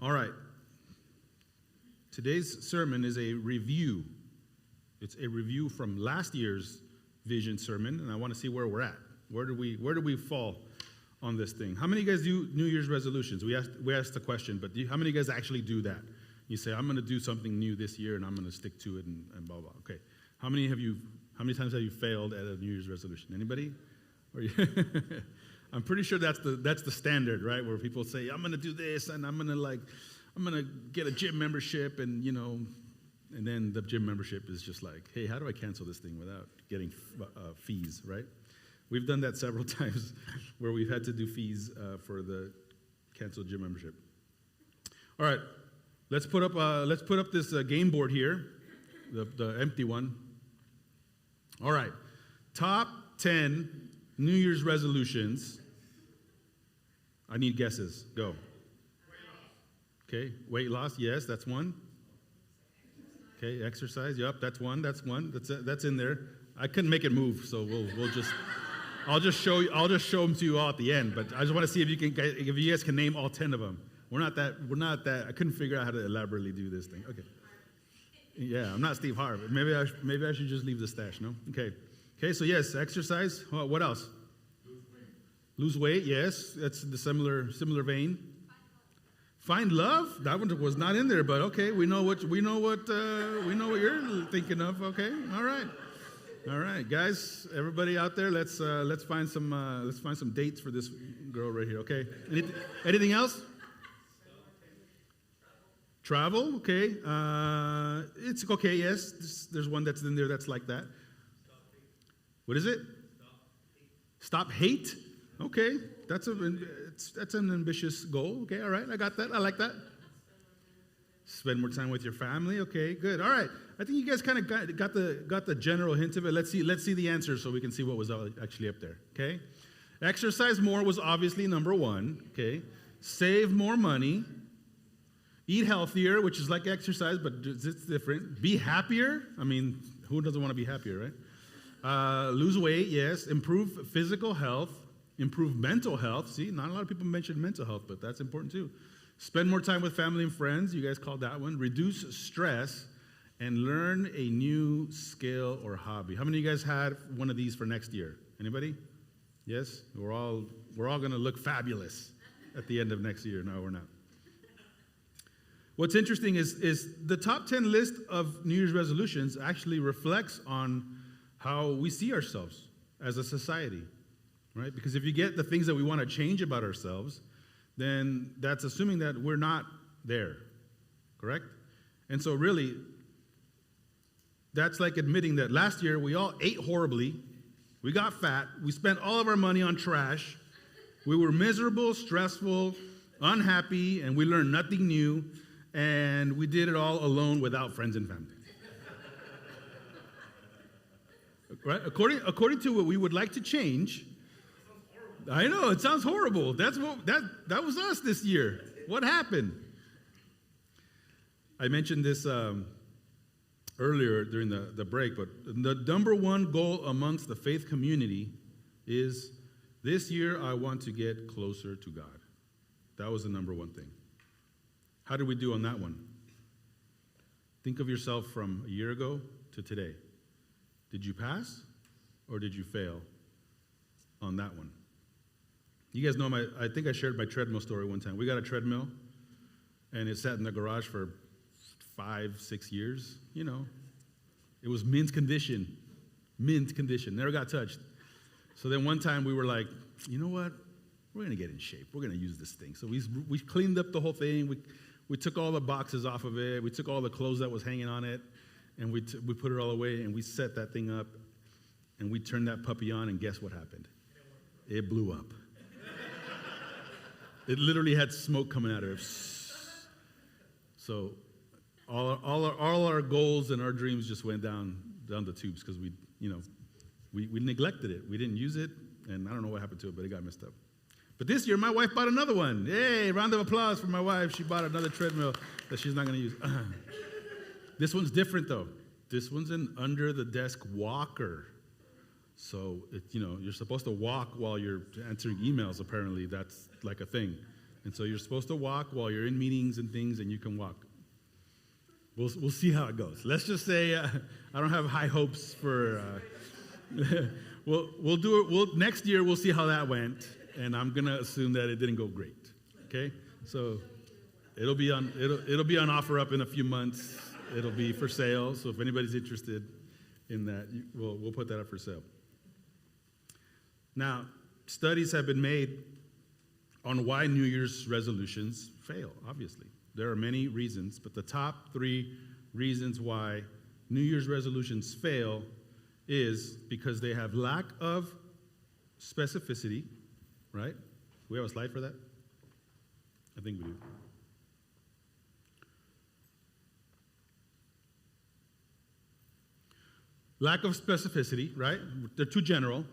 All right. Today's sermon is a review. It's a review from last year's Vision sermon, and I want to see where we're at. Where do we fall on this thing? How many of you guys do New Year's resolutions? We asked the question, but how many of you guys actually do that? You say, I'm going to do something new this year, and I'm going to stick to it, and blah, blah. Okay. How many times have you failed at a New Year's resolution? Anybody? I'm pretty sure that's the standard, right? Where people say, I'm going to do this, and I'm going to get a gym membership, and then the gym membership is just like, hey, how do I cancel this thing without getting fees, right? We've done that several times where we've had to do fees for the canceled gym membership. All right, let's put up this game board here, the empty one. All right, top 10 New Year's resolutions. I need guesses. Go. Okay, weight loss. Yes, that's one. Okay, exercise. Yep, that's one. That's in there. I couldn't make it move, so I'll just show them to you all at the end. If I just want to see if you guys can name all 10 of them. We're not that. I couldn't figure out how to elaborately do this thing. Okay. Yeah, I'm not Steve Harvey. Maybe I should just leave the stash. No. Okay. Okay. So yes, exercise. What else? Lose weight. Yes, that's the similar vein. Find love. That one was not in there, but okay. We know what you're thinking of. Okay. All right, guys. Everybody out there, let's find some dates for this girl right here. Okay. Anything else? Travel. Okay. It's okay. Yes. There's one that's in there that's like that. What is it? Stop hate. Okay. That's an ambitious goal. Okay. All right. I got that. I like that. Spend more time with your family. Okay. Good. All right. I think you guys kind of got the general hint of it. Let's see the answers so we can see what was actually up there. Okay. Exercise more was obviously number one. Okay. Save more money. Eat healthier, which is like exercise, but it's different. Be happier. I mean, who doesn't want to be happier, right? Lose weight, yes. Improve physical health. Improve mental health. See, not a lot of people mention mental health, but that's important too. Spend more time with family and friends. You guys called that one. Reduce stress and learn a new skill or hobby. How many of you guys had one of these for next year? Anybody? Yes? We're all going to look fabulous at the end of next year. No, we're not. What's interesting is the top 10 list of New Year's resolutions actually reflects on how we see ourselves as a society, right? Because if you get the things that we want to change about ourselves, then that's assuming that we're not there, correct? And so really, that's like admitting that last year we all ate horribly, we got fat, we spent all of our money on trash, we were miserable, stressful, unhappy, and we learned nothing new. And we did it all alone without friends and family. Right? According to what we would like to change. I know, it sounds horrible. That was us this year. What happened? I mentioned this earlier during the break, but the number one goal amongst the faith community is this year I want to get closer to God. That was the number one thing. How did we do on that one? Think of yourself from a year ago to today. Did you pass or did you fail on that one? You guys know I think I shared my treadmill story one time. We got a treadmill and it sat in the garage for 5-6 years. It was mint condition, never got touched. So then one time we were like, you know what? We're going to get in shape. We're going to use this thing. So we cleaned up the whole thing. We took all the boxes off of it. We took all the clothes that was hanging on it, and we put it all away, and we set that thing up, and we turned that puppy on, and guess what happened? It blew up. It literally had smoke coming out of it. So all our goals and our dreams just went down the tubes because we neglected it. We didn't use it, and I don't know what happened to it, but it got messed up. But this year, my wife bought another one. Yay, round of applause for my wife. She bought another treadmill that she's not going to use. This one's different, though. This one's an under-the-desk walker. So, you're supposed to walk while you're answering emails, apparently. That's like a thing. And so you're supposed to walk while you're in meetings and things, and you can walk. We'll see how it goes. Let's just say I don't have high hopes for. We'll do it. Next year we'll see how that went, and I'm gonna assume that it didn't go great. Okay, so it'll be on offer up in a few months. It'll be for sale. So if anybody's interested in that, we'll put that up for sale. Now, studies have been made on why New Year's resolutions fail. Obviously, there are many reasons, but the top 3 reasons why New Year's resolutions fail is because they have lack of specificity, right? We have a slide for that? I think we do. Lack of specificity, right? They're too general.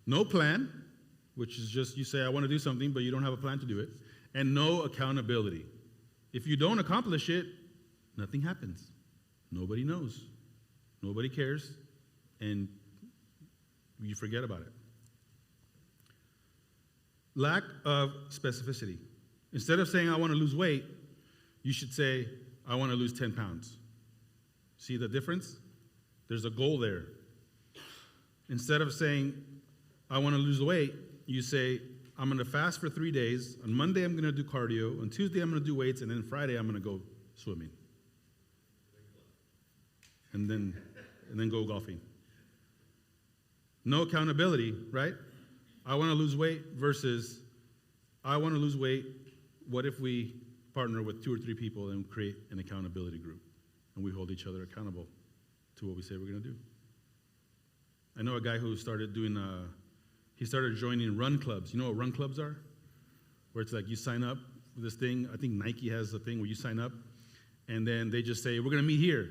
No plan, which is just you say, I want to do something, but you don't have a plan to do it. And no accountability. If you don't accomplish it, nothing happens. Nobody knows. Nobody cares. And you forget about it. Lack of specificity. Instead of saying, I want to lose weight, you should say, I want to lose 10 pounds. See the difference? There's a goal there. Instead of saying, I want to lose weight, you say, I'm going to fast for 3 days. On Monday, I'm going to do cardio. On Tuesday, I'm going to do weights. And then Friday, I'm going to go swimming. And then go golfing. No accountability, right? I want to lose weight versus I want to lose weight. What if we partner with 2 or 3 people and create an accountability group? And we hold each other accountable to what we say we're going to do. I know a guy who started doing he started joining run clubs. You know what run clubs are? Where it's like you sign up for this thing. I think Nike has a thing where you sign up, and then they just say, we're going to meet here.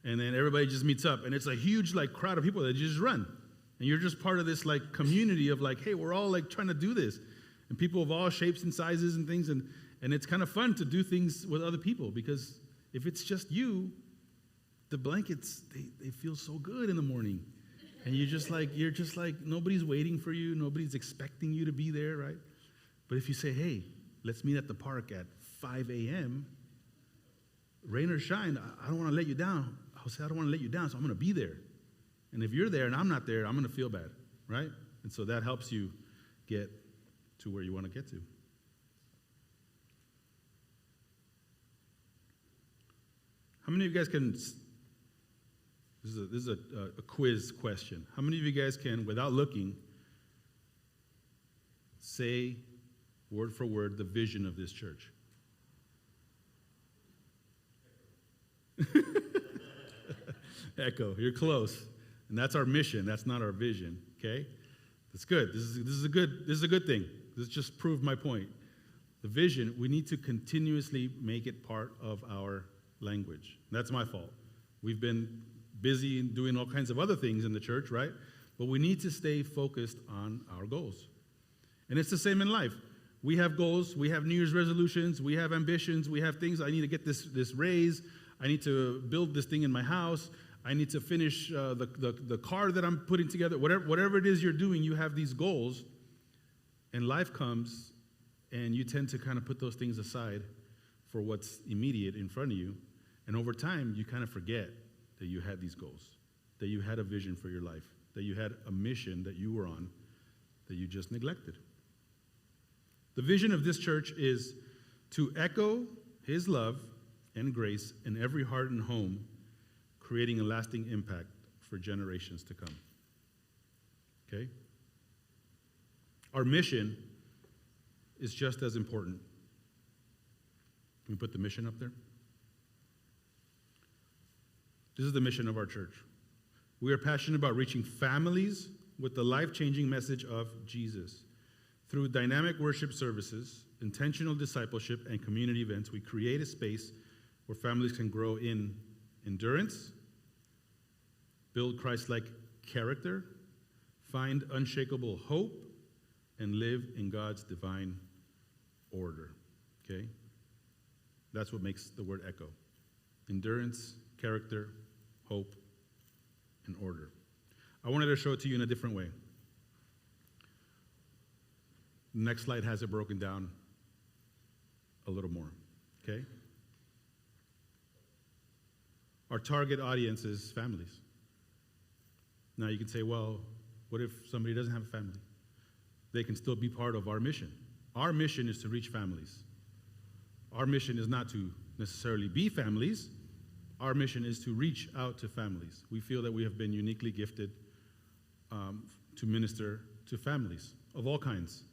And then everybody just meets up. And it's a huge like crowd of people that just run. And you're just part of this like community of like, hey, we're all like trying to do this. And people of all shapes and sizes and things. And it's kind of fun to do things with other people, because if it's just you, the blankets, they feel so good in the morning. And you're just like, nobody's waiting for you. Nobody's expecting you to be there, right? But if you say, hey, let's meet at the park at 5 a.m., rain or shine, I don't want to let you down. I'll say, I don't want to let you down, so I'm going to be there. And if you're there and I'm not there, I'm going to feel bad, right? And so that helps you get to where you want to get to. How many of you guys can... This is a quiz question. How many of you guys can, without looking, say word for word the vision of this church? Echo. You're close, and that's our mission. That's not our vision. Okay, that's good. This is a good thing. This just proved my point. The vision, we need to continuously make it part of our language. That's my fault. We've been busy and doing all kinds of other things in the church, right? But we need to stay focused on our goals. And it's the same in life. We have goals, we have New Year's resolutions, we have ambitions, we have things. I need to get this raise, I need to build this thing in my house, I need to finish the car that I'm putting together. Whatever it is you're doing, you have these goals, and life comes, and you tend to kind of put those things aside for what's immediate in front of you. And over time, you kind of forget that you had these goals, that you had a vision for your life, that you had a mission that you were on, that you just neglected. The vision of this church is to echo His love and grace in every heart and home, creating a lasting impact for generations to come. Okay? Our mission is just as important. Can we put the mission up there? This is the mission of our church. We are passionate about reaching families with the life-changing message of Jesus. Through dynamic worship services, intentional discipleship, and community events, we create a space where families can grow in endurance, build Christ-like character, find unshakable hope, and live in God's divine order. Okay? That's what makes the word echo. Endurance, character, hope, and order. I wanted to show it to you in a different way. The next slide has it broken down Okay? Our target audience is families. Now you can say, well, what if somebody doesn't have a family? They can still be part of our mission. Our mission is to reach families. Our mission is not to necessarily be families. Our mission is to reach out to families. We feel that we have been uniquely gifted to minister to families of all kinds.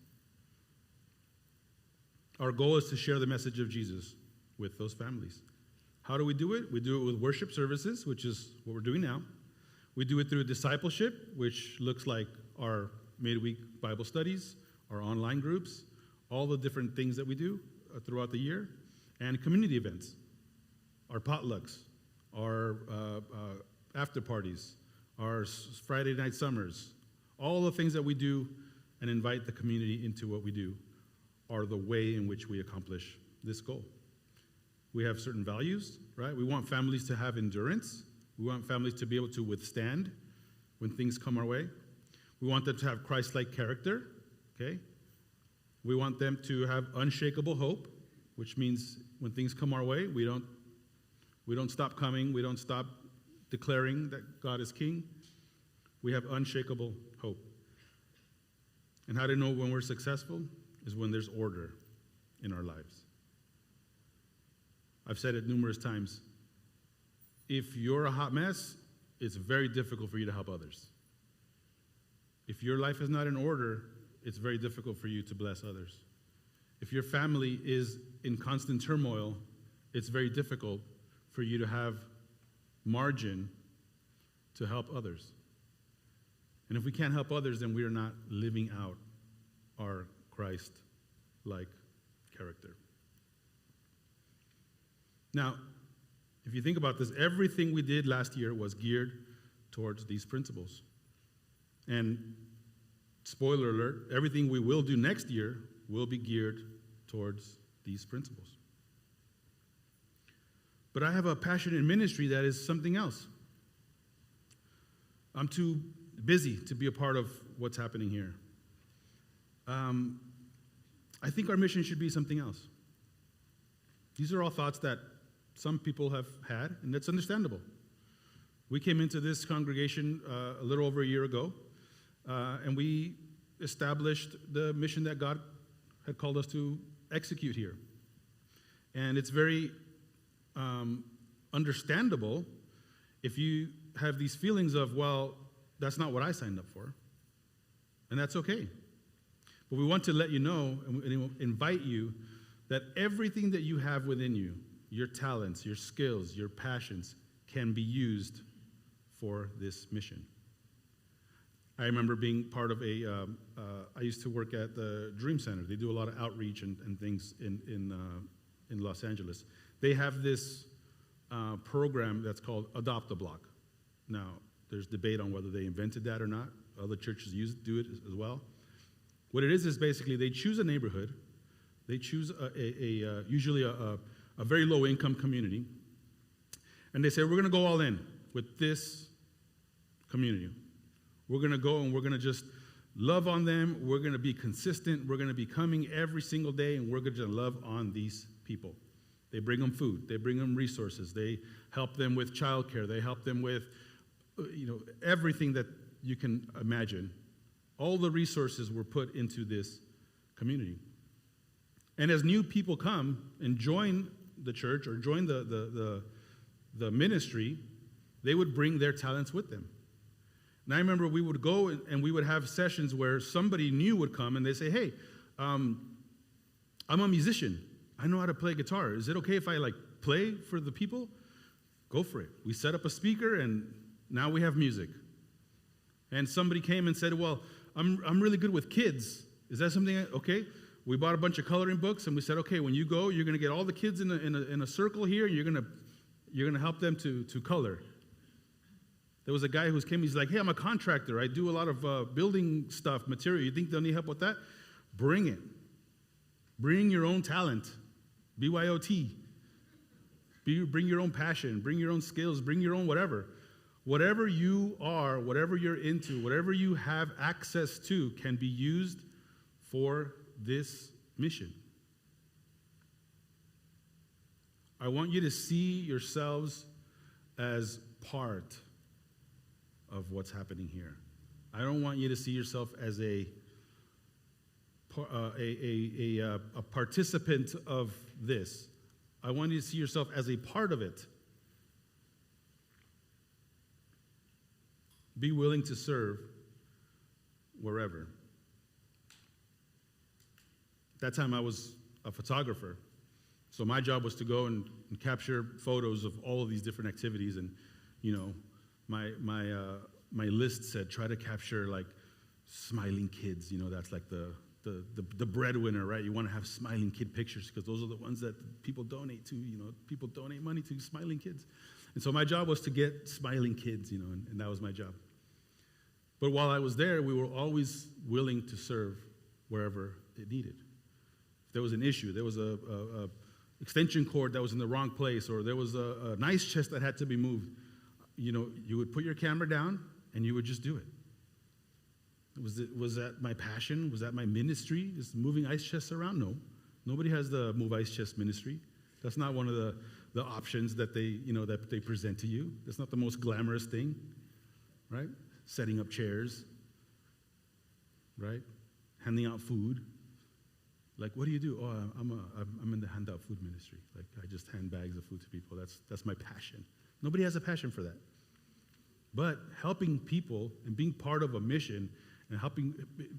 Our goal is to share the message of Jesus with those families. How do we do it? We do it with worship services, which is what we're doing now. We do it through discipleship, which looks like our midweek Bible studies, our online groups, all the different things that we do throughout the year, and community events, our potlucks, our after parties, our Friday night summers, all the things that we do and invite the community into what we do are the way in which we accomplish this goal. We have certain values, right? We want families to have endurance. We want families to be able to withstand when things come our way. We want them to have Christ-like character, okay? We want them to have unshakable hope, which means when things come our way, we don't stop coming, we don't stop declaring that God is king. We have unshakable hope. And how to know when we're successful is when there's order in our lives. I've said it numerous times. If you're a hot mess, it's very difficult for you to help others. If your life is not in order, it's very difficult for you to bless others. If your family is in constant turmoil, it's very difficult for you to have margin to help others. And if we can't help others, then we are not living out our Christ-like character. Now, if you think about this, everything we did last year was geared towards these principles. And spoiler alert, everything we will do next year will be geared towards these principles. But I have a passion in ministry that is something else. I'm too busy to be a part of what's happening here. I think our mission should be something else. These are all thoughts that some people have had, and that's understandable. We came into this congregation a little over a year ago, and we established the mission that God had called us to execute here. And it's very understandable if you have these feelings of, well, that's not what I signed up for. And that's okay. But we want to let you know and invite you that everything that you have within you, your talents, your skills, your passions, can be used for this mission. I remember being part of I used to work at the Dream Center. They do a lot of outreach and things in Los Angeles. They have this program that's called Adopt a Block. Now, there's debate on whether they invented that or not. Other churches do it as well. What it is basically they choose a neighborhood. They choose usually a very low-income community. And they say, we're going to go all in with this community. We're going to go and we're going to just love on them. We're going to be consistent. We're going to be coming every single day, and we're going to love on these people. They bring them food. They bring them resources. They help them with childcare. They help them with everything that you can imagine. All the resources were put into this community. And as new people come and join the church or join the ministry, they would bring their talents with them. And I remember we would go and we would have sessions where somebody new would come and they say, hey, I'm a musician. I know how to play guitar. Is it okay if I play for the people? Go for it. We set up a speaker and now we have music. And somebody came and said, well, I'm really good with kids. Is that something? Okay. We bought a bunch of coloring books and we said, okay, when you go, you're going to get all the kids in a circle here. And you're going to help them to color. There was a guy who came. He's like, hey, I'm a contractor. I do a lot of building stuff, material. You think they'll need help with that? Bring it. Bring your own talent. BYOT. Bring your own passion. Bring your own skills. Bring your own whatever. Whatever you are, whatever you're into, whatever you have access to can be used for this mission. I want you to see yourselves as part of what's happening here. I don't want you to see yourself as a participant of this. I want you to see yourself as a part of it. Be willing to serve wherever. That time I was a photographer. So my job was to go and capture photos of all of these different activities. And, you know, my list said, try to capture like smiling kids. You know, that's like the breadwinner, right? You want to have smiling kid pictures because those are the ones that people donate to. You know, people donate money to smiling kids. And so my job was to get smiling kids, you know, and that was my job. But while I was there, we were always willing to serve wherever it needed. If there was an issue, there was a extension cord that was in the wrong place, or there was an ice chest that had to be moved, you know, you would put your camera down and you would just do it. Was that my passion? Was that my ministry? Is moving ice chests around? No. Nobody has the move ice chest ministry. That's not one of the options that they present to you. That's not the most glamorous thing, right? Setting up chairs, right? Handing out food. Like, what do you do? Oh, I'm in the handout food ministry. Like, I just hand bags of food to people. That's my passion. Nobody has a passion for that. But helping people and being part of a mission and helping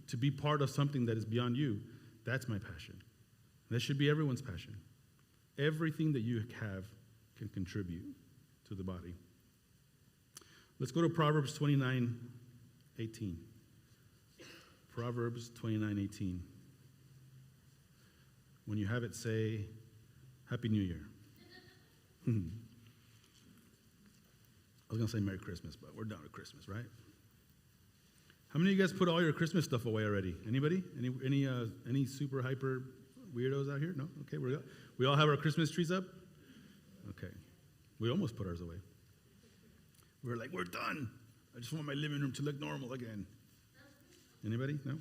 to be part of something that is beyond you, that's my passion. That should be everyone's passion. Everything that you have can contribute to the body. Let's go to Proverbs 29:18. Proverbs 29:18. When you have it, say, Happy New Year. I was going to say Merry Christmas, but we're done with Christmas, right? How many of you guys put all your Christmas stuff away already? Anybody? Any super hyper weirdos out here? No? Okay, we all have our Christmas trees up? Okay. We almost put ours away. We were like, we're done. I just want my living room to look normal again. Anybody? No?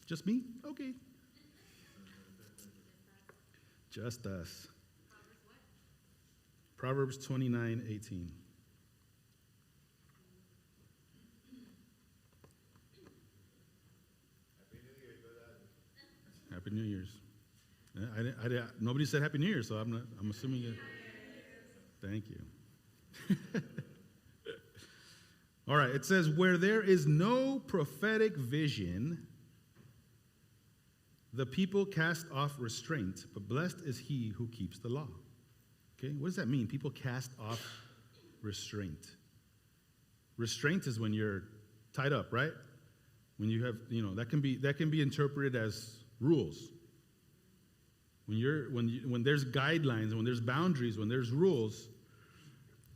Just me? Okay. Just us. Proverbs 29:18. Happy New Year's. Nobody said Happy New Year, so I'm assuming it. Thank you. All right, it says, where there is no prophetic vision, the people cast off restraint, but blessed is he who keeps the law. Okay, what does that mean? People cast off restraint. Restraint is when you're tied up, right? When you have, that can be interpreted as rules. When there's guidelines, when there's boundaries, when there's rules,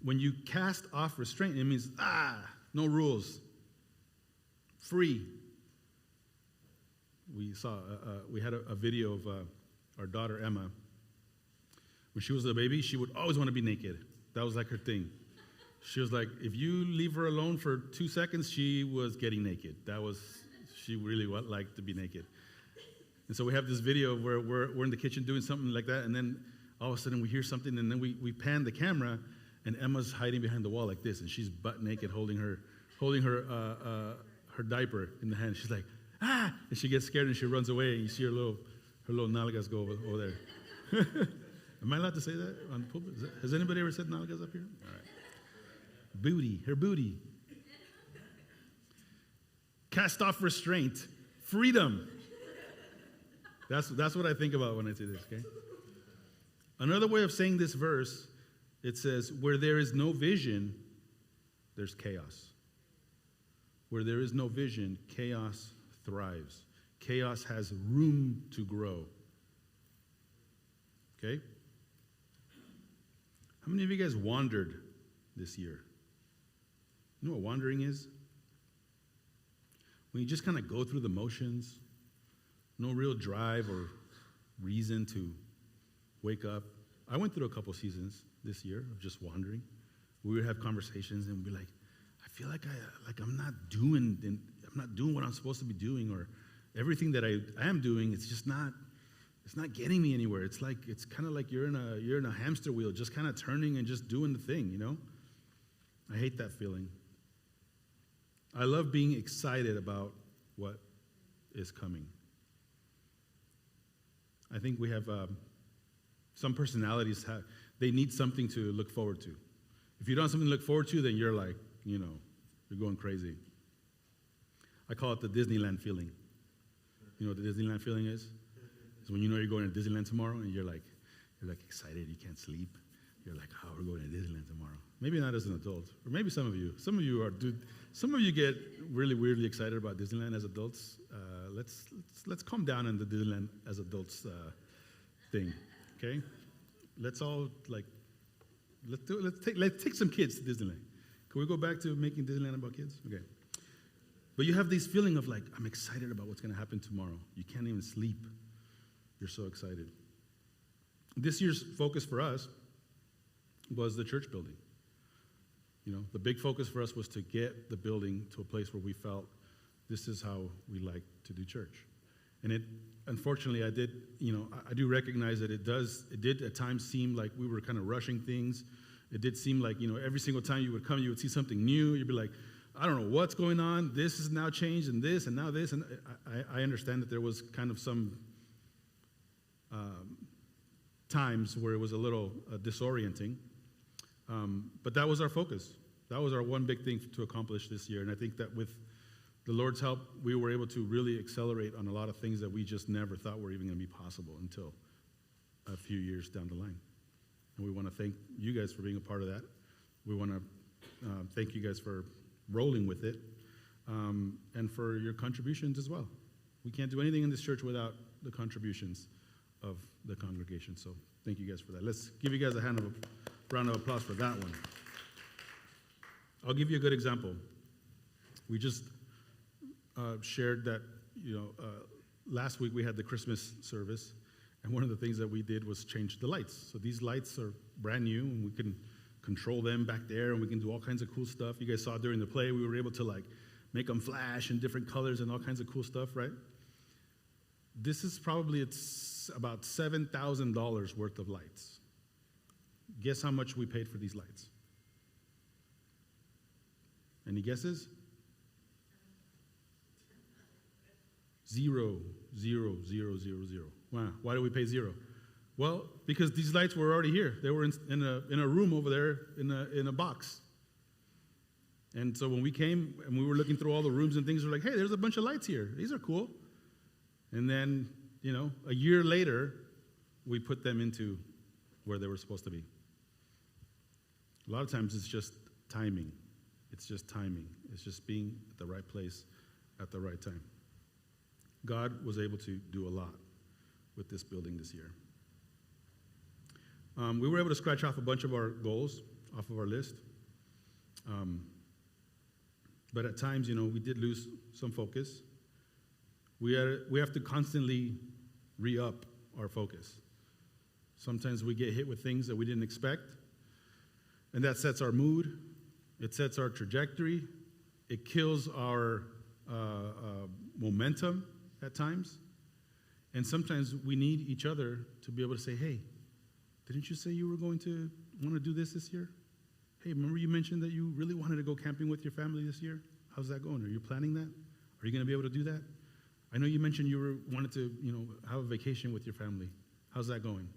when you cast off restraint, it means no rules, free. We had a video of our daughter Emma. When she was a baby, she would always want to be naked. That was like her thing. She was like, if you leave her alone for 2 seconds, she was getting naked. She really liked to be naked. And so we have this video where we're in the kitchen doing something like that, and then all of a sudden we hear something, and then we pan the camera, and Emma's hiding behind the wall like this, and she's butt naked, holding her diaper in the hand. She's like, and she gets scared and she runs away, and you see her little nalgas go over there. Am I allowed to say that on pulpit? Has anybody ever said nalgas up here? All right. Booty, her booty. Cast off restraint, freedom. That's what I think about when I say this, okay? Another way of saying this verse, it says, where there is no vision, there's chaos. Where there is no vision, chaos thrives. Chaos has room to grow. Okay? How many of you guys wandered this year? You know what wandering is? When you just kind of go through the motions, no real drive or reason to wake up. I went through a couple seasons this year of just wandering. We would have conversations and we'd be like, I feel like I'm not doing what I'm supposed to be doing, or everything that I am doing, it's it's not getting me anywhere. It's kind of like you're in a hamster wheel, just kind of turning and just doing the thing, you know? I hate that feeling. I love being excited about what is coming. I think we have some personalities, they need something to look forward to. If you don't have something to look forward to, then you're like, you're going crazy. I call it the Disneyland feeling. You know what the Disneyland feeling is? It's when you know you're going to Disneyland tomorrow and you're like excited, you can't sleep. You're like, oh, we're going to Disneyland tomorrow. Maybe not as an adult, or maybe some of you. Some of you get really weirdly excited about Disneyland as adults. Let's calm down on the Disneyland as adults thing, okay? Let's all let's take some kids to Disneyland. Can we go back to making Disneyland about kids? Okay. But you have this feeling of like, I'm excited about what's going to happen tomorrow. You can't even sleep. You're so excited. This year's focus for us was the church building. The big focus for us was to get the building to a place where we felt this is how we like to do church. And unfortunately, I do recognize that it did at times seem like we were kind of rushing things. It did seem like, every single time you would come, you would see something new. You'd be like, I don't know what's going on. This is now changed and this and now this. And I understand that there was kind of some times where it was a little disorienting. But that was our focus. That was our one big thing to accomplish this year. And I think that with the Lord's help, we were able to really accelerate on a lot of things that we just never thought were even going to be possible until a few years down the line. And we want to thank you guys for being a part of that. We want to thank you guys for rolling with it and for your contributions as well. We can't do anything in this church without the contributions of the congregation. So thank you guys for that. Let's give you guys a round of applause for that one. I'll give you a good example. We just shared that, last week we had the Christmas service, and one of the things that we did was change the lights. So these lights are brand new, and we can control them back there, and we can do all kinds of cool stuff. You guys saw during the play, we were able to make them flash in different colors and all kinds of cool stuff, right? This is it's about $7,000 worth of lights. Guess how much we paid for these lights? Any guesses? Zero. Wow. Why did we pay zero? Well, because these lights were already here. They were in a room over there in a box. And so when we came and we were looking through all the rooms and things, we're like, hey, there's a bunch of lights here. These are cool. And then, a year later, we put them into where they were supposed to be. A lot of times it's just timing. It's just timing. It's just being at the right place at the right time. God was able to do a lot with this building this year. We were able to scratch off a bunch of our goals off of our list. But at times, we did lose some focus. We have to constantly re-up our focus. Sometimes we get hit with things that we didn't expect, and that sets our mood. It sets our trajectory. It kills our momentum at times. And sometimes we need each other to be able to say, hey, didn't you say you were going to want to do this year? Hey, remember you mentioned that you really wanted to go camping with your family this year? How's that going? Are you planning that? Are you going to be able to do that? I know you mentioned you wanted to, have a vacation with your family. How's that going?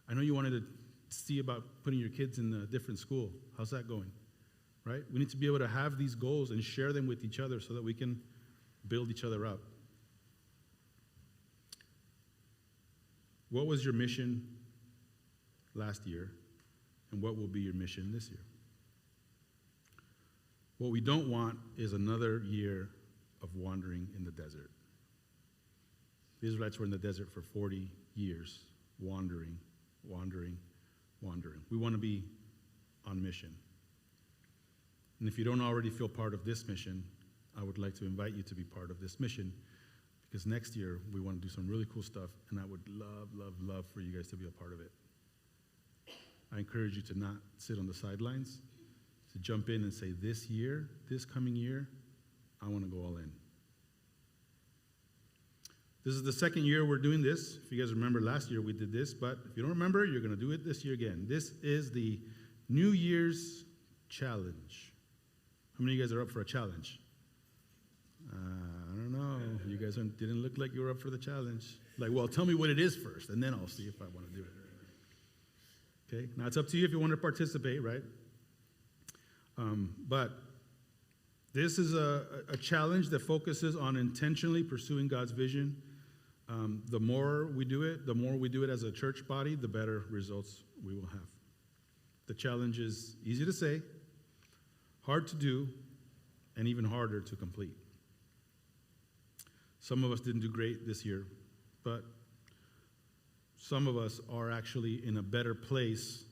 I know you wanted to see about putting your kids in a different school. How's that going? Right? We need to be able to have these goals and share them with each other so that we can build each other up. What was your mission last year, and what will be your mission this year? What we don't want is another year of wandering in the desert. The Israelites were in the desert for 40 years, wandering. We want to be on mission. And if you don't already feel part of this mission, I would like to invite you to be part of this mission, because next year we want to do some really cool stuff, and I would love for you guys to be a part of it. I encourage you to not sit on the sidelines, to jump in and say, this coming year, I want to go all in. This is the second year we're doing this. If you guys remember last year we did this, but if you don't remember, you're going to do it this year again. This is the New Year's challenge. How many of you guys are up for a challenge? I don't know. You guys didn't look like you were up for the challenge. Like, well, tell me what it is first, and then I'll see if I want to do it. Okay? Now, it's up to you if you want to participate, right? But this is a challenge that focuses on intentionally pursuing God's vision. The more we do it as a church body, the better results we will have. The challenge is easy to say, hard to do, and even harder to complete. Some of us didn't do great this year, but some of us are actually in a better place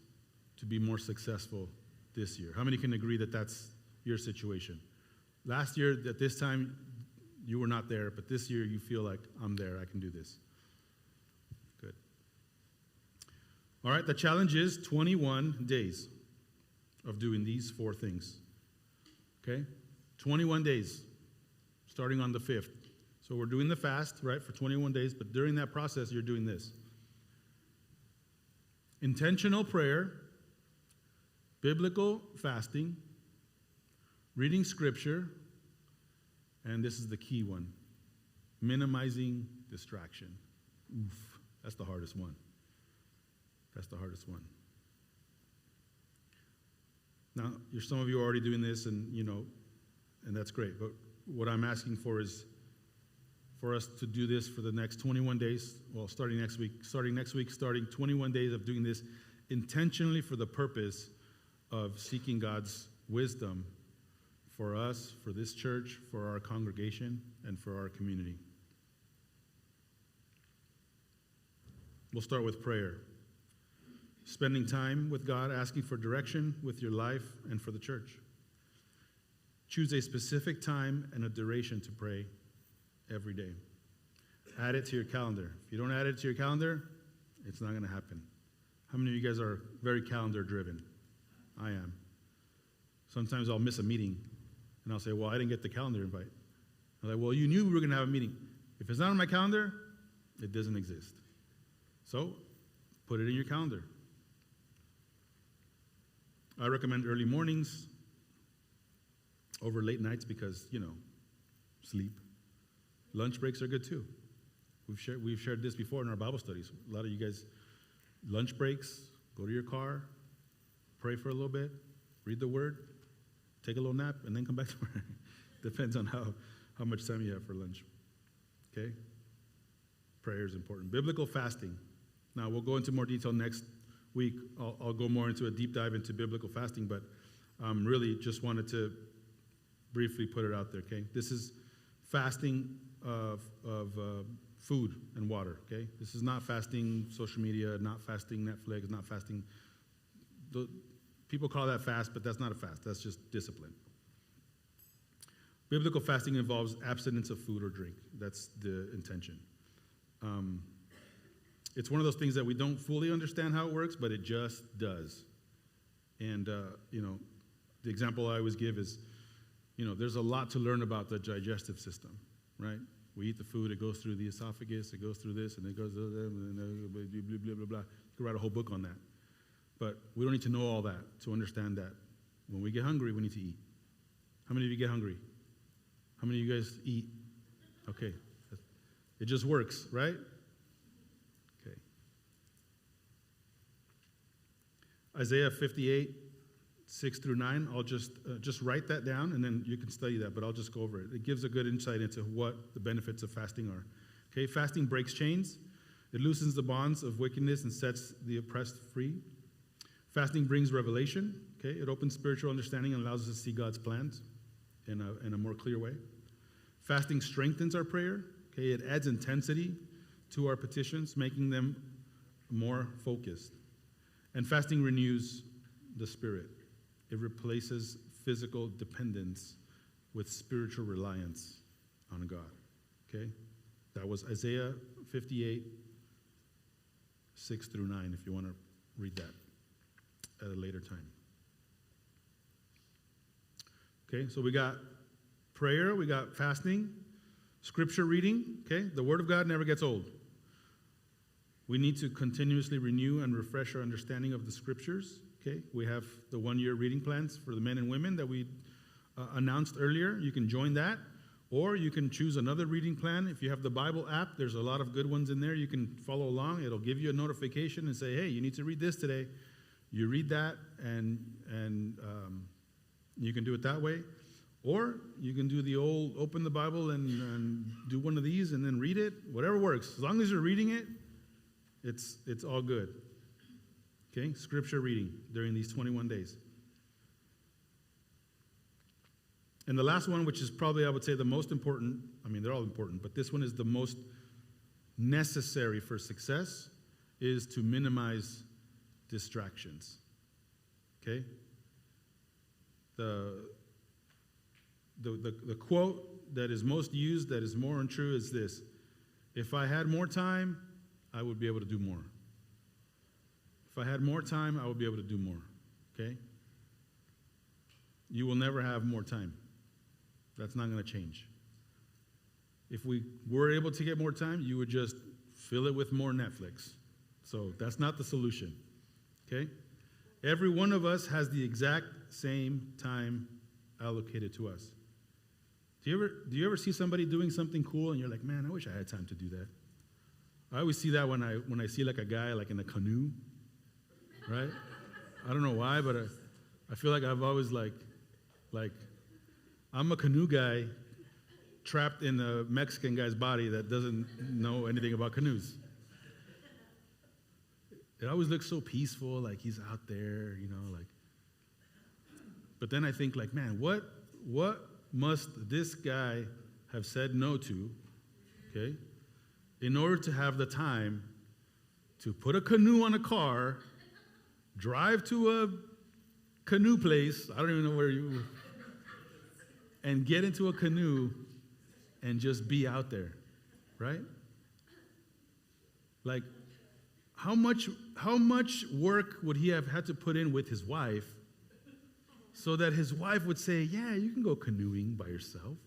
to be more successful this year. How many can agree that that's your situation? Last year, at this time, you were not there, but this year you feel like, I'm there, I can do this. Good. All right, the challenge is 21 days of doing these 4 things. Okay? 21 days, starting on the 5th. So we're doing the fast, right, for 21 days, but during that process, you're doing this. Intentional prayer, biblical fasting, reading scripture, and this is the key one, minimizing distraction. Oof, that's the hardest one. That's the hardest one. Now, some of you are already doing this, and that's great. But what I'm asking for is for us to do this for the next 21 days. Well, starting next week, starting 21 days of doing this intentionally for the purpose of seeking God's wisdom for us, for this church, for our congregation, and for our community. We'll start with prayer. Spending time with God, asking for direction with your life and for the church. Choose a specific time and a duration to pray every day. Add it to your calendar. If you don't add it to your calendar, it's not going to happen. How many of you guys are very calendar driven? I am. Sometimes I'll miss a meeting, and I'll say, well, I didn't get the calendar invite. I'm like, well, you knew we were going to have a meeting. If it's not on my calendar, it doesn't exist. So, put it in your calendar. I recommend early mornings over late nights because, sleep. Lunch breaks are good too. We've shared this before in our Bible studies. A lot of you guys, lunch breaks, go to your car, pray for a little bit, read the word, take a little nap, and then come back to work. Depends on how much time you have for lunch. Okay? Prayer is important. Biblical fasting. Now, we'll go into more detail next week. I'll go more into a deep dive into biblical fasting, but really just wanted to briefly put it out there, okay? This is fasting of food and water, okay? This is not fasting social media, not fasting Netflix, not fasting. People call that fast, but that's not a fast. That's just discipline. Biblical fasting involves abstinence of food or drink. That's the intention. It's one of those things that we don't fully understand how it works, but it just does. And, the example I always give is, there's a lot to learn about the digestive system, right? We eat the food, it goes through the esophagus, it goes through this, and it goes blah, blah, blah, blah. You could write a whole book on that. But we don't need to know all that to understand that when we get hungry, we need to eat. How many of you get hungry? How many of you guys eat? Okay. It just works, right? Okay. Isaiah 58, 6 through 9, I'll just write that down, and then you can study that, but I'll just go over it. It gives a good insight into what the benefits of fasting are. Okay, fasting breaks chains. It loosens the bonds of wickedness and sets the oppressed free. Fasting brings revelation. Okay, it opens spiritual understanding and allows us to see God's plans in a more clear way. Fasting strengthens our prayer. Okay, it adds intensity to our petitions, making them more focused. And fasting renews the spirit. It replaces physical dependence with spiritual reliance on God. Okay? That was Isaiah 58, 6 through 9, if you want to read that at a later time. Okay, so we got prayer, we got fasting, Scripture reading, okay? The Word of God never gets old. We need to continuously renew and refresh our understanding of the Scriptures, okay? We have the one-year reading plans for the men and women that we announced earlier. You can join that, or you can choose another reading plan. If you have the Bible app, there's a lot of good ones in there. You can follow along. It'll give you a notification and say, hey, you need to read this today. You read that, and you can do it that way. Or you can do the old open the Bible and do one of these and then read it. Whatever works. As long as you're reading it, it's all good. Okay? Scripture reading during these 21 days. And the last one, which is probably, I would say, the most important, I mean, they're all important, but this one is the most necessary for success, is to minimize distractions. Okay? The quote that is most used, that is more untrue, is this: if I had more time, I would be able to do more. If I had more time, I would be able to do more. Okay? You will never have more time. That's not going to change. If we were able to get more time, you would just fill it with more Netflix. So that's not the solution. Okay? Every one of us has the exact same time allocated to us. Do you ever see somebody doing something cool and you're like, man, I wish I had time to do that? I always see that when I see like a guy like in a canoe, right? I don't know why, but I feel like I've always like I'm a canoe guy trapped in a Mexican guy's body that doesn't know anything about canoes. It always looks so peaceful, like he's out there, like. But then I think like, man, what must this guy have said no to, okay, in order to have the time to put a canoe on a car, drive to a canoe place, I don't even know where you, and get into a canoe and just be out there, right? Like, how much work would he have had to put in with his wife so that his wife would say, yeah, you can go canoeing by yourself?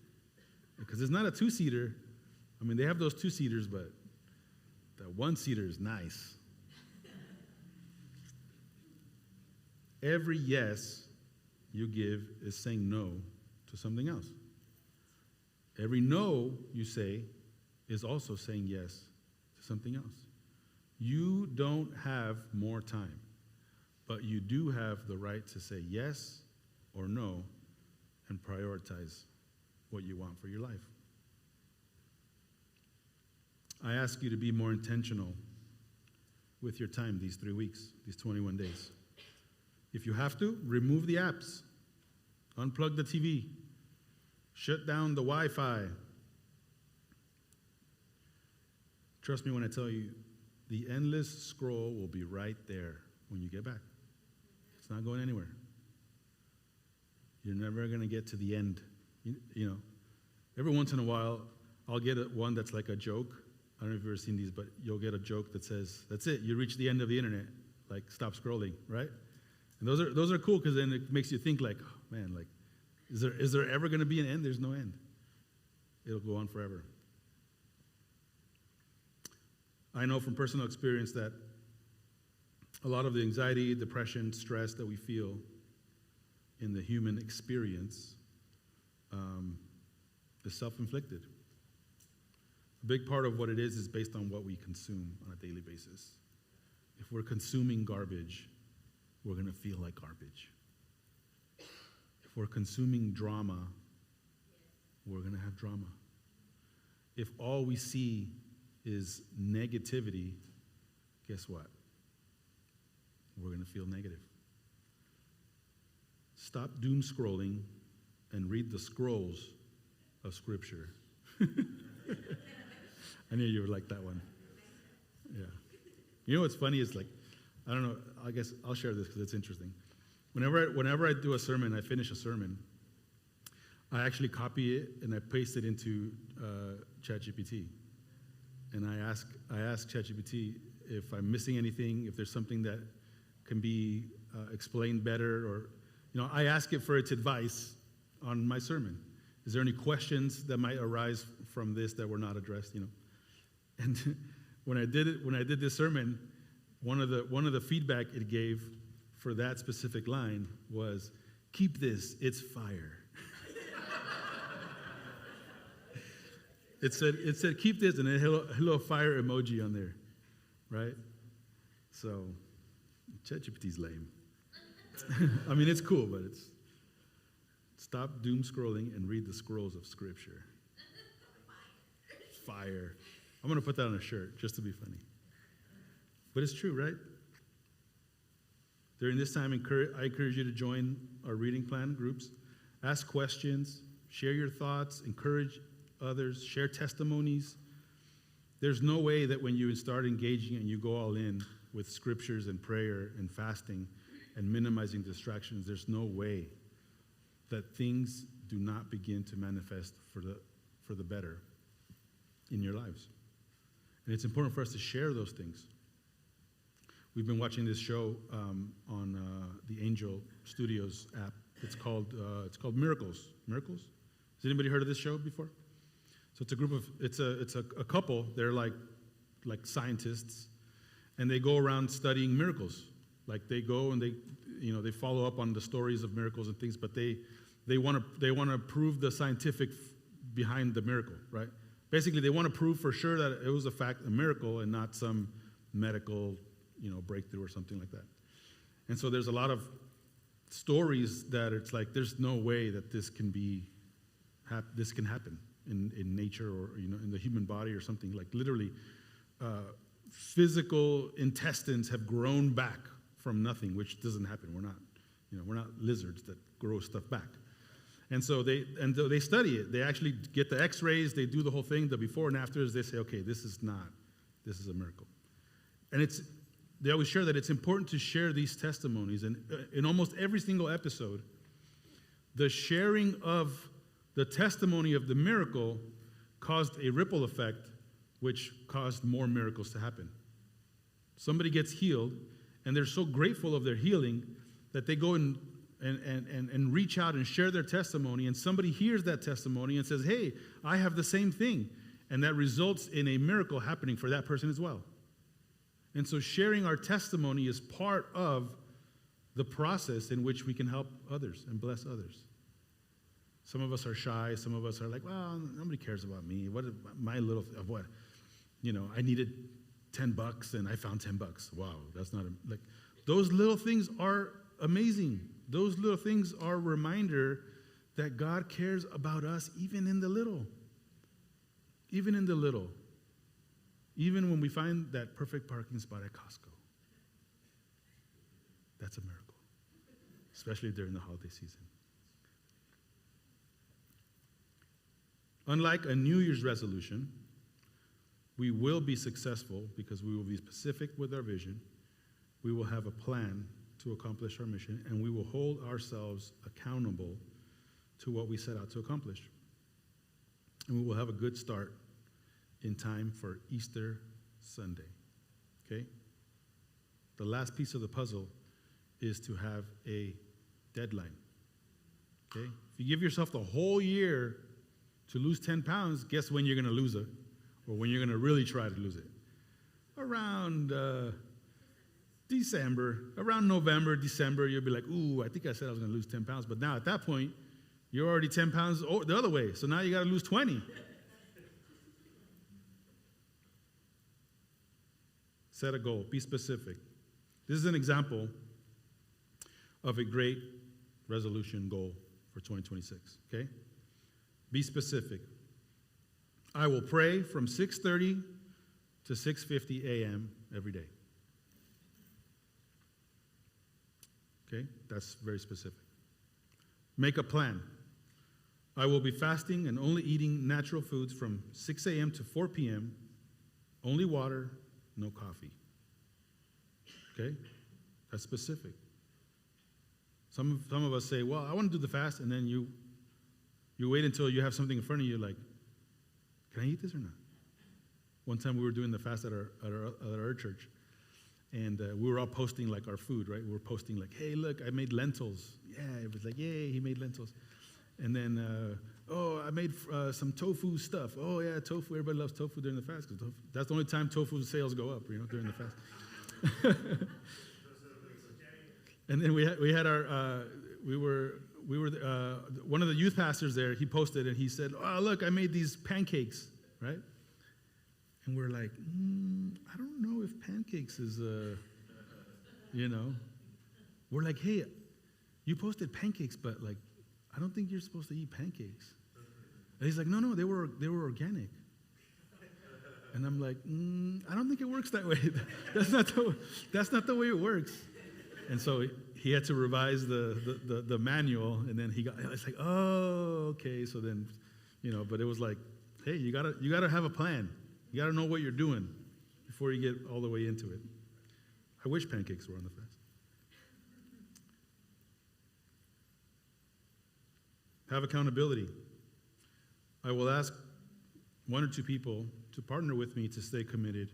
Because it's not a two-seater. I mean, they have those two-seaters, but that one-seater is nice. Every yes you give is saying no to something else. Every no you say is also saying yes to something else. You don't have more time, but you do have the right to say yes or no and prioritize what you want for your life. I ask you to be more intentional with your time these 3 weeks, these 21 days. If you have to, remove the apps, unplug the TV, shut down the Wi-Fi. Trust me when I tell you, the endless scroll will be right there when you get back. It's not going anywhere. You're never going to get to the end. You know, every once in a while, I'll get one that's like a joke. I don't know if you've ever seen these, but you'll get a joke that says, that's it, you reach the end of the internet. Like, stop scrolling, right? And those are cool because then it makes you think like, oh, man, like, is there ever going to be an end? There's no end. It'll go on forever. I know from personal experience that a lot of the anxiety, depression, stress that we feel in the human experience is self-inflicted. A big part of what it is based on what we consume on a daily basis. If we're consuming garbage, we're going to feel like garbage. If we're consuming drama, we're going to have drama. If all we see is negativity, guess what? We're going to feel negative. Stop doom scrolling and read the scrolls of Scripture. I knew you would like that one. Yeah. You know what's funny is like, I don't know, I guess I'll share this because it's interesting. Whenever I do a sermon, I finish a sermon, I actually copy it and I paste it into ChatGPT. And I ask ChatGPT if I'm missing anything, if there's something that can be explained better, or, I ask it for its advice on my sermon. Is there any questions that might arise from this that were not addressed, And when I did this sermon, one of the feedback it gave for that specific line was, "Keep this, it's fire." It said keep this, and a little fire emoji on there, right? So, ChatGPT's lame. I mean, it's cool, but stop doom scrolling and read the scrolls of Scripture. Fire. I'm going to put that on a shirt just to be funny. But it's true, right? During this time, I encourage you to join our reading plan groups. Ask questions, share your thoughts, encourage others, share testimonies. There's no way that when you start engaging and you go all in with scriptures and prayer and fasting and minimizing distractions, there's no way that things do not begin to manifest for the better in your lives. And it's important for us to share those things. We've been watching this show on the Angel Studios app. It's called Miracles. Miracles? Has anybody heard of this show before? So it's a couple. They're like scientists, and they go around studying miracles. Like they go and they follow up on the stories of miracles and things, but they want to prove the scientific behind the miracle, right? Basically, they want to prove for sure that it was a miracle, and not some medical breakthrough or something like that. And so there's a lot of stories that it's like there's no way that this can happen in nature or in the human body or something. Like literally, physical intestines have grown back from nothing, which doesn't happen. We're not lizards that grow stuff back. And so they study it. They actually get the X-rays. They do the whole thing. The before and afters. They say, okay, this is a miracle. And they always share that it's important to share these testimonies. And in almost every single episode, the sharing of the testimony of the miracle caused a ripple effect, which caused more miracles to happen. Somebody gets healed, and they're so grateful of their healing that they go and reach out and share their testimony, and somebody hears that testimony and says, hey, I have the same thing. And that results in a miracle happening for that person as well. And so sharing our testimony is part of the process in which we can help others and bless others. Some of us are shy. Some of us are like, well, nobody cares about me. What my little of what? I needed $10 and I found $10. Wow, that's not like those little things are amazing. Those little things are a reminder that God cares about us even in the little. Even in the little. Even when we find that perfect parking spot at Costco. That's a miracle. Especially during the holiday season. Unlike a New Year's resolution, we will be successful because we will be specific with our vision. We will have a plan to accomplish our mission, and we will hold ourselves accountable to what we set out to accomplish. And we will have a good start in time for Easter Sunday. Okay? The last piece of the puzzle is to have a deadline. Okay? If you give yourself the whole year to lose 10 pounds, guess when you're going to lose it? Or when you're going to really try to lose it? Around December, around November, December, you'll be like, ooh, I think I said I was going to lose 10 pounds. But now at that point, you're already 10 pounds the other way. So now you got to lose 20. Set a goal. Be specific. This is an example of a great resolution goal for 2026, okay? Be specific. I will pray from 6:30 to 6:50 a.m. every day. Okay? That's very specific. Make a plan. I will be fasting and only eating natural foods from 6 a.m. to 4 p.m. Only water, no coffee. Okay? That's specific. Some of us say, well, I want to do the fast, and then you wait until you have something in front of you like, can I eat this or not? One time we were doing the fast at our church, and we were all posting like our food, right? We were posting like, hey, look, I made lentils. Yeah, it was like, yay, he made lentils. And then oh, I made some tofu stuff. Oh, yeah, tofu. Everybody loves tofu during the fast because that's the only time tofu sales go up, during the fast. And then we had our, one of the youth pastors there, he posted and he said, oh, look, I made these pancakes, right? And we're like, I don't know if pancakes is, We're like, hey, you posted pancakes, but like, I don't think you're supposed to eat pancakes. And he's like, no, they were organic. And I'm like, I don't think it works that way. That's not the way it works. And so he had to revise the manual, and then it's like, oh, okay. So then, but it was like, hey, you gotta have a plan. You gotta know what you're doing before you get all the way into it. I wish pancakes were on the fast. Have accountability. I will ask one or two people to partner with me to stay committed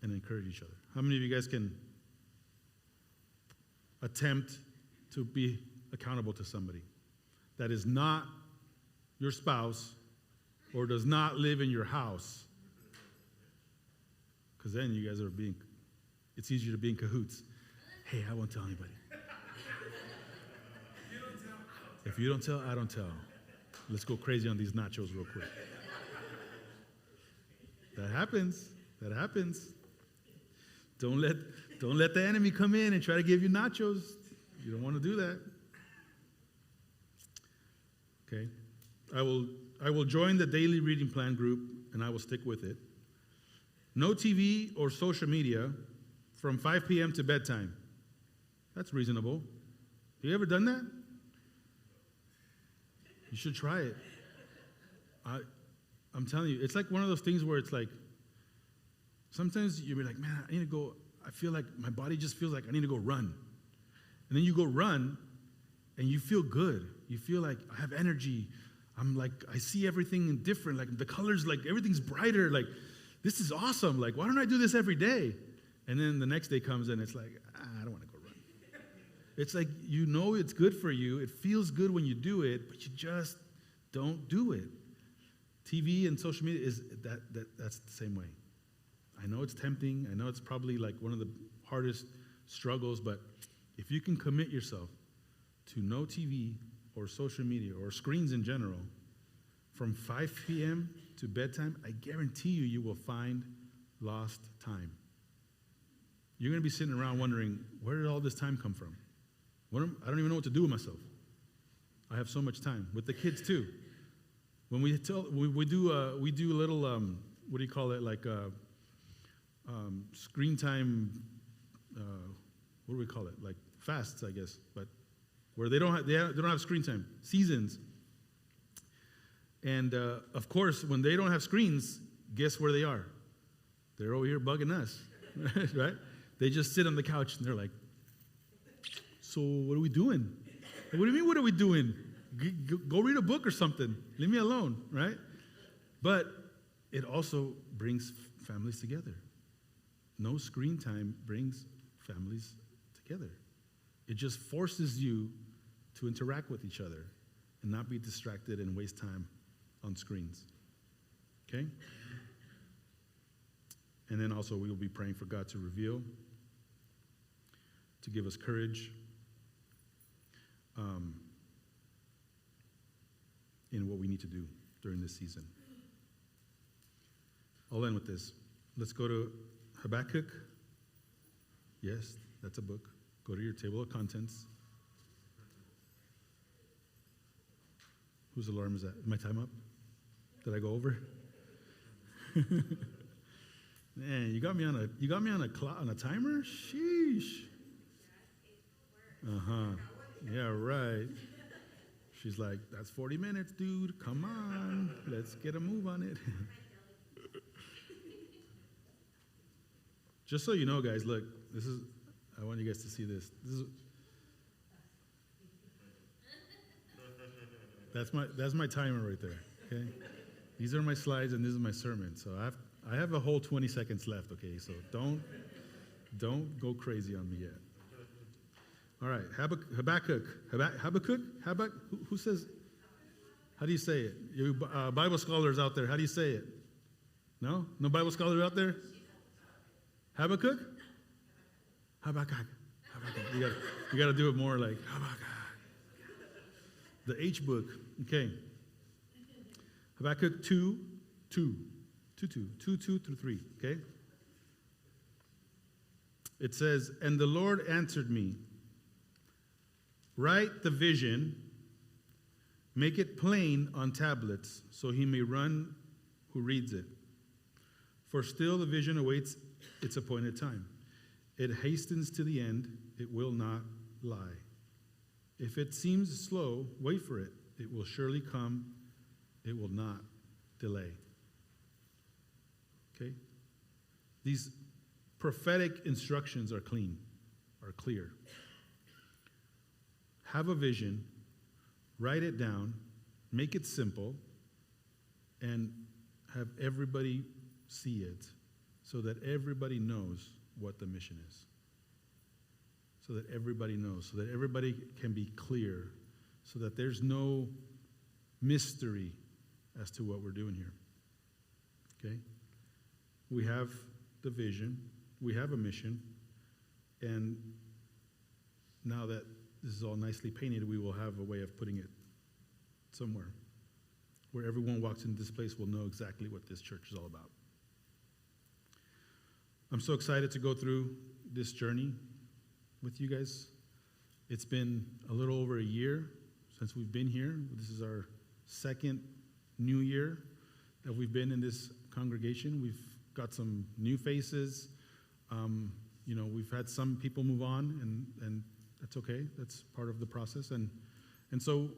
and encourage each other. How many of you guys can attempt to be accountable to somebody that is not your spouse or does not live in your house? Because then you guys it's easier to be in cahoots. Hey, I won't tell anybody. If you don't tell, I don't tell. Let's go crazy on these nachos real quick. That happens. Don't let the enemy come in and try to give you nachos. You don't want to do that. Okay. I will join the daily reading plan group, and I will stick with it. No TV or social media from 5 p.m. to bedtime. That's reasonable. Have you ever done that? You should try it. I'm telling you, it's like one of those things where it's like, sometimes you'll be like, man, I need to go, I feel like my body just feels like I need to go run. And then you go run, and you feel good. You feel like I have energy. I'm like, I see everything different. Like the colors, like everything's brighter. Like, this is awesome. Like, why don't I do this every day? And then the next day comes and it's like, I don't want to go run. It's like, it's good for you. It feels good when you do it, but you just don't do it. TV and social media that's the same way. I know it's tempting. I know it's probably like one of the hardest struggles, but if you can commit yourself to no TV or social media or screens in general from 5 p.m. to bedtime, I guarantee you will find lost time. You're going to be sitting around wondering, where did all this time come from? I don't even know what to do with myself. I have so much time. With the kids too. When we do a little, what do you call it, like screen time, what do we call it? Like fasts, I guess, but where they don't have screen time, seasons. And of course, when they don't have screens, guess where they are? They're over here bugging us, right? They just sit on the couch and they're like, so what are we doing? What do you mean, what are we doing? Go read a book or something. Leave me alone, right? But it also brings families together. No screen time brings families together. It just forces you to interact with each other and not be distracted and waste time on screens. Okay? And then also we will be praying for God to reveal, to give us courage in what we need to do during this season. I'll end with this. Let's go to Habakkuk. Yes, that's a book. Go to your table of contents. Whose alarm is that? Is my time up? Did I go over? Man, you got me on a timer? Sheesh. Yeah, right. She's like, that's 40 minutes, dude. Come on. Let's get a move on it. Just so you know, guys, look, I want you guys to see this. That's my timer right there, okay? These are my slides and this is my sermon. So I have a whole 20 seconds left, okay? So don't go crazy on me yet. All right, Habakkuk. Who says? How do you say it? You Bible scholars out there, how do you say it? No? No Bible scholars out there? Habakkuk? Habakkuk. Habakkuk. You got to do it more like Habakkuk. The H book. Okay. Habakkuk 2 through 3. Okay? It says, "And the Lord answered me, write the vision, make it plain on tablets, so he may run who reads it. For still the vision awaits its appointed time. It hastens to the end, it will not lie. If it seems slow, wait for it. It will surely come, it will not delay." Okay? These prophetic instructions are clear. Have a vision, write it down, make it simple, and have everybody see it so that everybody knows what the mission is. So that everybody knows, so that everybody can be clear, so that there's no mystery as to what we're doing here. Okay? We have the vision, we have a mission, and now that this is all nicely painted, we will have a way of putting it somewhere where everyone walks into this place will know exactly what this church is all about. I'm so excited to go through this journey with you guys. It's been a little over a year since we've been here. This is our second new year that we've been in this congregation. We've got some new faces. We've had some people move on, and that's okay. That's part of the process. And so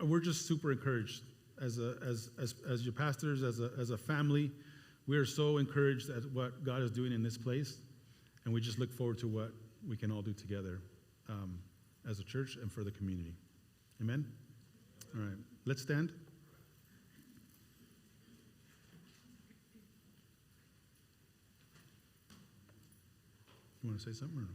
we're just super encouraged as your pastors, as a family. We are so encouraged at what God is doing in this place, and we just look forward to what we can all do together as a church and for the community. Amen? All right, let's stand. You want to say something or no?